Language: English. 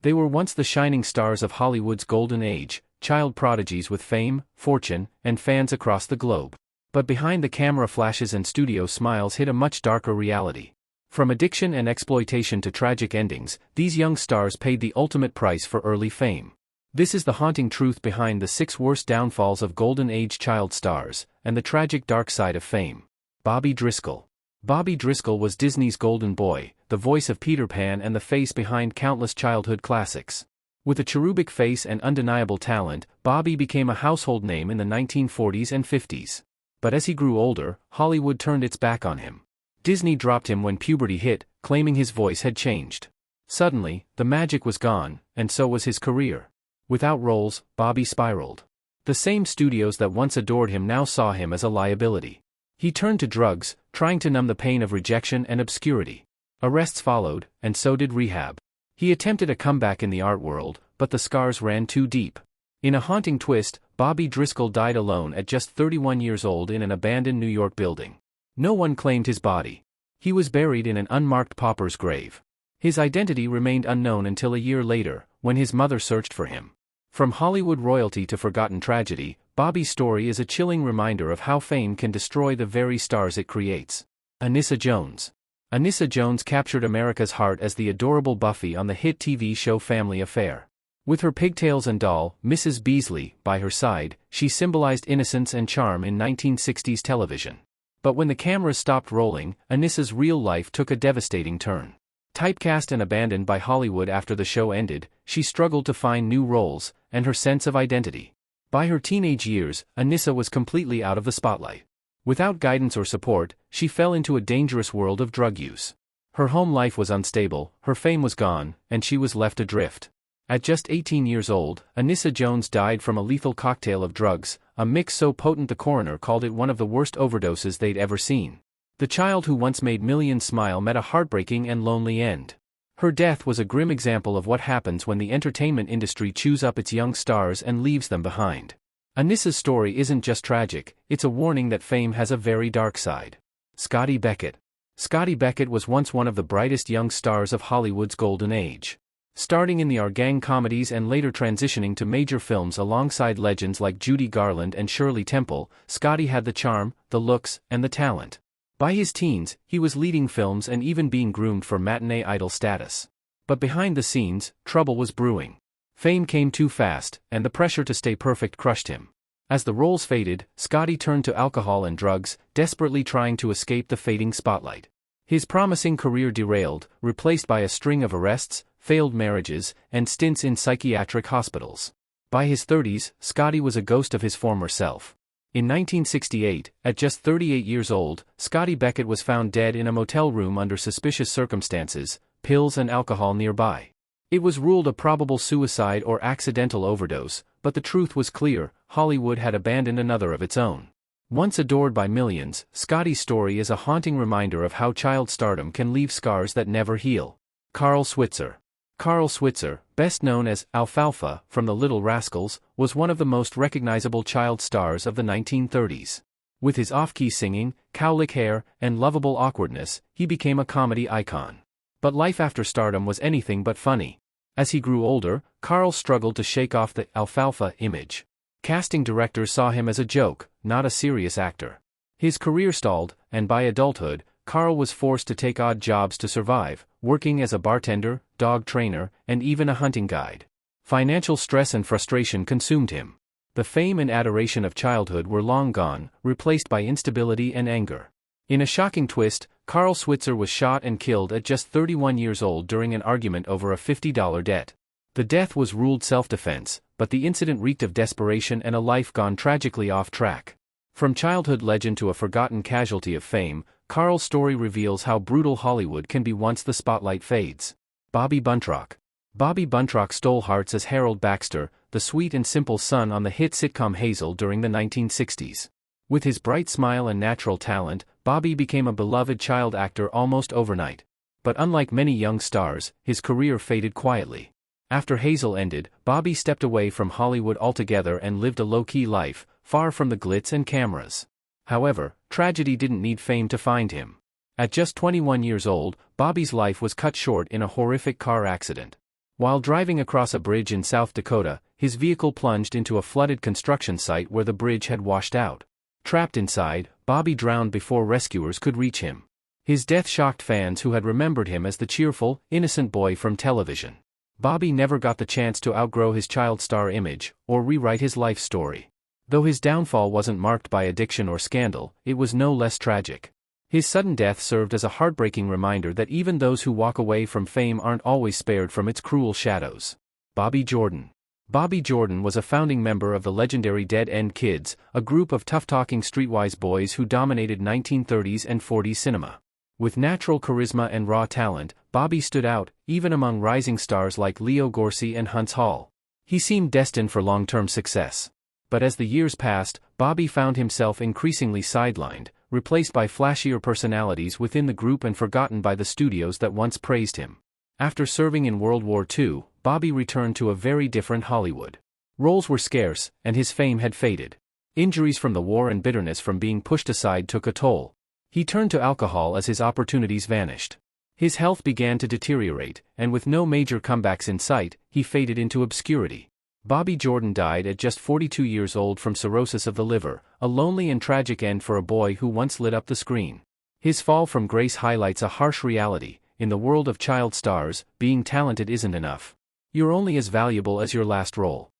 They were once the shining stars of Hollywood's golden age, child prodigies with fame, fortune, and fans across the globe. But behind the camera flashes and studio smiles hid a much darker reality. From addiction and exploitation to tragic endings, these young stars paid the ultimate price for early fame. This is the haunting truth behind the 6 worst downfalls of golden age child stars, and the tragic dark side of fame. Bobby Driscoll. Bobby Driscoll was Disney's golden boy, the voice of Peter Pan and the face behind countless childhood classics. With a cherubic face and undeniable talent, Bobby became a household name in the 1940s and 50s. But as he grew older, Hollywood turned its back on him. Disney dropped him when puberty hit, claiming his voice had changed. Suddenly, the magic was gone, and so was his career. Without roles, Bobby spiraled. The same studios that once adored him now saw him as a liability. He turned to drugs, trying to numb the pain of rejection and obscurity. Arrests followed, and so did rehab. He attempted a comeback in the art world, but the scars ran too deep. In a haunting twist, Bobby Driscoll died alone at just 31 years old in an abandoned New York building. No one claimed his body. He was buried in an unmarked pauper's grave. His identity remained unknown until a year later, when his mother searched for him. From Hollywood royalty to forgotten tragedy, Bobby's story is a chilling reminder of how fame can destroy the very stars it creates. Anissa Jones. Anissa Jones captured America's heart as the adorable Buffy on the hit TV show Family Affair. With her pigtails and doll, Mrs. Beasley, by her side, she symbolized innocence and charm in 1960s television. But when the cameras stopped rolling, Anissa's real life took a devastating turn. Typecast and abandoned by Hollywood after the show ended, she struggled to find new roles, and her sense of identity. By her teenage years, Anissa was completely out of the spotlight. Without guidance or support, she fell into a dangerous world of drug use. Her home life was unstable, her fame was gone, and she was left adrift. At just 18 years old, Anissa Jones died from a lethal cocktail of drugs, a mix so potent the coroner called it one of the worst overdoses they'd ever seen. The child who once made millions smile met a heartbreaking and lonely end. Her death was a grim example of what happens when the entertainment industry chews up its young stars and leaves them behind. Anissa's story isn't just tragic, it's a warning that fame has a very dark side. Scotty Beckett. Scotty Beckett was once one of the brightest young stars of Hollywood's golden age. Starting in the Our Gang comedies and later transitioning to major films alongside legends like Judy Garland and Shirley Temple, Scotty had the charm, the looks, and the talent. By his teens, he was leading films and even being groomed for matinee idol status. But behind the scenes, trouble was brewing. Fame came too fast, and the pressure to stay perfect crushed him. As the roles faded, Scotty turned to alcohol and drugs, desperately trying to escape the fading spotlight. His promising career derailed, replaced by a string of arrests, failed marriages, and stints in psychiatric hospitals. By his 30s, Scotty was a ghost of his former self. In 1968, at just 38 years old, Scotty Beckett was found dead in a motel room under suspicious circumstances, pills and alcohol nearby. It was ruled a probable suicide or accidental overdose, but the truth was clear: Hollywood had abandoned another of its own. Once adored by millions, Scotty's story is a haunting reminder of how child stardom can leave scars that never heal. Carl Switzer. Carl Switzer, best known as Alfalfa from The Little Rascals, was one of the most recognizable child stars of the 1930s. With his off-key singing, cowlick hair, and lovable awkwardness, he became a comedy icon. But life after stardom was anything but funny. As he grew older, Carl struggled to shake off the Alfalfa image. Casting directors saw him as a joke, not a serious actor. His career stalled, and by adulthood, Carl was forced to take odd jobs to survive, working as a bartender, dog trainer, and even a hunting guide. Financial stress and frustration consumed him. The fame and adoration of childhood were long gone, replaced by instability and anger. In a shocking twist, Carl Switzer was shot and killed at just 31 years old during an argument over a $50 debt. The death was ruled self-defense, but the incident reeked of desperation and a life gone tragically off track. From childhood legend to a forgotten casualty of fame, Carl's story reveals how brutal Hollywood can be once the spotlight fades. Bobby Buntrock. Bobby Buntrock stole hearts as Harold Baxter, the sweet and simple son on the hit sitcom Hazel during the 1960s. With his bright smile and natural talent, Bobby became a beloved child actor almost overnight. But unlike many young stars, his career faded quietly. After Hazel ended, Bobby stepped away from Hollywood altogether and lived a low-key life, far from the glitz and cameras. However, tragedy didn't need fame to find him. At just 21 years old, Bobby's life was cut short in a horrific car accident. While driving across a bridge in South Dakota, his vehicle plunged into a flooded construction site where the bridge had washed out. Trapped inside, Bobby drowned before rescuers could reach him. His death shocked fans who had remembered him as the cheerful, innocent boy from television. Bobby never got the chance to outgrow his child star image, or rewrite his life story. Though his downfall wasn't marked by addiction or scandal, it was no less tragic. His sudden death served as a heartbreaking reminder that even those who walk away from fame aren't always spared from its cruel shadows. Bobby Jordan. Bobby Jordan was a founding member of the legendary Dead End Kids, a group of tough-talking streetwise boys who dominated 1930s and 40s cinema. With natural charisma and raw talent, Bobby stood out, even among rising stars like Leo Gorcey and Huntz Hall. He seemed destined for long-term success. But as the years passed, Bobby found himself increasingly sidelined, replaced by flashier personalities within the group and forgotten by the studios that once praised him. After serving in World War II, Bobby returned to a very different Hollywood. Roles were scarce, and his fame had faded. Injuries from the war and bitterness from being pushed aside took a toll. He turned to alcohol as his opportunities vanished. His health began to deteriorate, and with no major comebacks in sight, he faded into obscurity. Bobby Jordan died at just 42 years old from cirrhosis of the liver, a lonely and tragic end for a boy who once lit up the screen. His fall from grace highlights a harsh reality. In the world of child stars, being talented isn't enough. You're only as valuable as your last role.